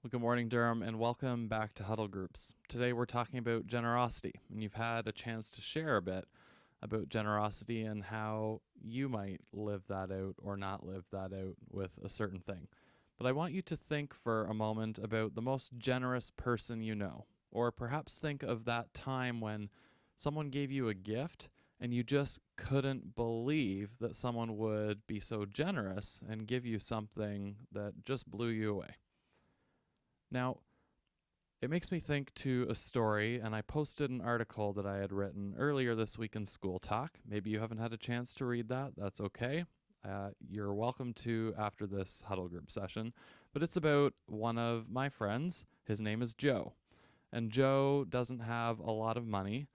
Well, good morning, Durham, and welcome back to Huddle Groups. Today we're talking about generosity, and you've had a chance to share a bit about generosity and how you might live that out or not live that out with a certain thing. But I want you to think for a moment about the most generous person you know, or perhaps think of that time when someone gave you a gift and you just couldn't believe that someone would be so generous and give you something that just blew you away. Now, it makes me think to a story, and I posted an article that I had written earlier this week in School Talk. Maybe you haven't had a chance to read that. That's okay. You're welcome to after this huddle group session. But it's about one of my friends. His name is Joe. And Joe doesn't have a lot of money.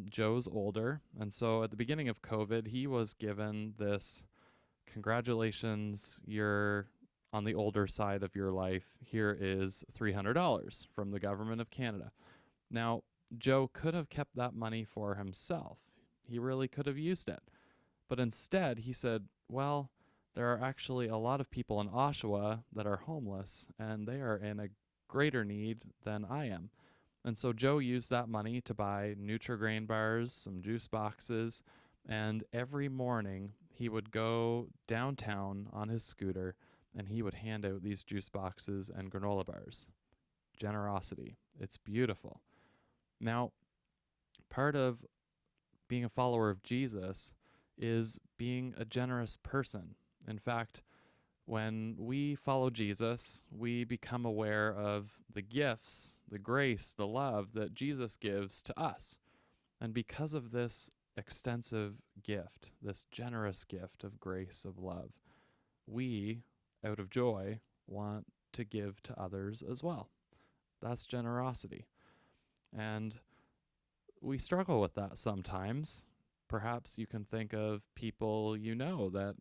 Joe's older. And so at the beginning of COVID, he was given this congratulations, you're on the older side of your life. Here is $300 from the government of Canada. Now, Joe could have kept that money for himself. He really could have used it. But instead, he said, well, there are actually a lot of people in Oshawa that are homeless, and they are in a greater need than I am. And so Joe used that money to buy Nutri-Grain bars, some juice boxes, and every morning he would go downtown on his scooter and he would hand out these juice boxes and granola bars. Generosity. It's beautiful. Now, part of being a follower of Jesus is being a generous person. In fact, when we follow Jesus, we become aware of the gifts, the grace, the love that Jesus gives to us. And because of this extensive gift, this generous gift of grace, of love, we, out of joy, want to give to others as well. That's generosity. And we struggle with that sometimes. Perhaps you can think of people you know that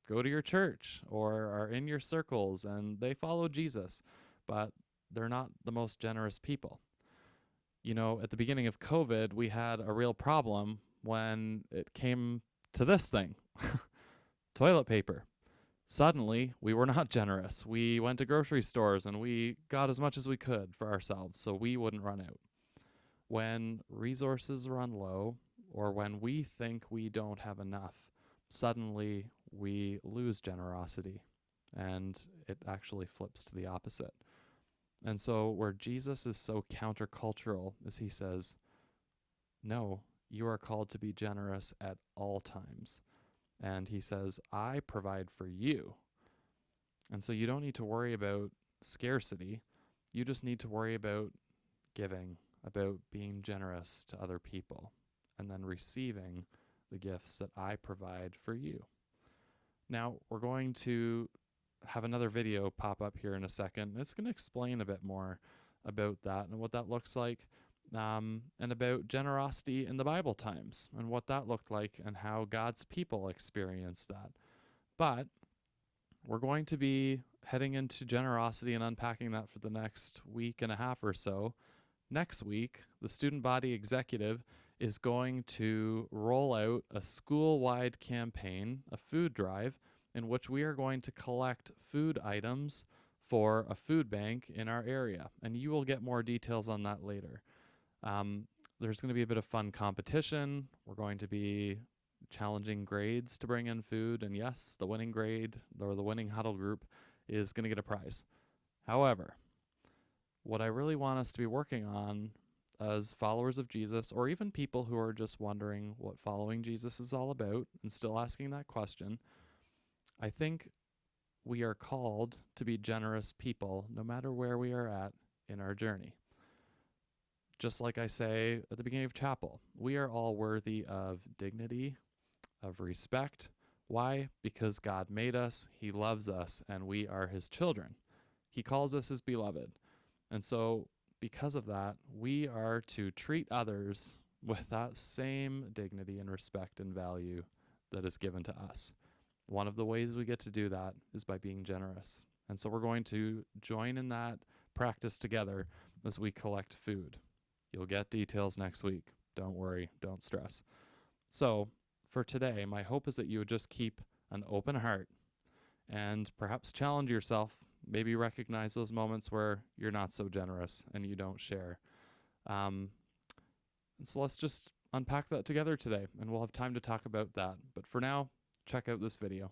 go to your church or are in your circles and they follow Jesus, but they're not the most generous people. You know, at the beginning of COVID, we had a real problem when it came to this thing toilet paper. Suddenly, we were not generous. We went to grocery stores and we got as much as we could for ourselves so we wouldn't run out. When resources run low or when we think we don't have enough, suddenly we lose generosity and it actually flips to the opposite. And so, where Jesus is so countercultural is he says, no, you are called to be generous at all times. And he says, I provide for you. And so you don't need to worry about scarcity. You just need to worry about giving, about being generous to other people, and then receiving the gifts that I provide for you. Now, we're going to have another video pop up here in a second. It's going to explain a bit more about that and what that looks like, and about generosity in the Bible times and what that looked like and how God's people experienced that. But we're going to be heading into generosity and unpacking that for the next week and a half or so. Next week, the student body executive is going to roll out a school-wide campaign, a food drive, in which we are going to collect food items for a food bank in our area. And you will get more details on that later. There's going to be a bit of fun competition. We're going to be challenging grades to bring in food. And yes, the winning grade or the winning huddle group is going to get a prize. However, what I really want us to be working on as followers of Jesus, or even people who are just wondering what following Jesus is all about and still asking that question, I think we are called to be generous people no matter where we are at in our journey. Just like I say at the beginning of chapel, we are all worthy of dignity, of respect. Why? Because God made us, he loves us, and we are his children. He calls us his beloved. And so because of that, we are to treat others with that same dignity and respect and value that is given to us. One of the ways we get to do that is by being generous. And so we're going to join in that practice together as we collect food. You'll get details next week. Don't worry, don't stress. So for today, my hope is that you would just keep an open heart and perhaps challenge yourself. maybe recognize those moments where you're not so generous and you don't share. And so let's just unpack that together today, and we'll have time to talk about that. But for now, check out this video.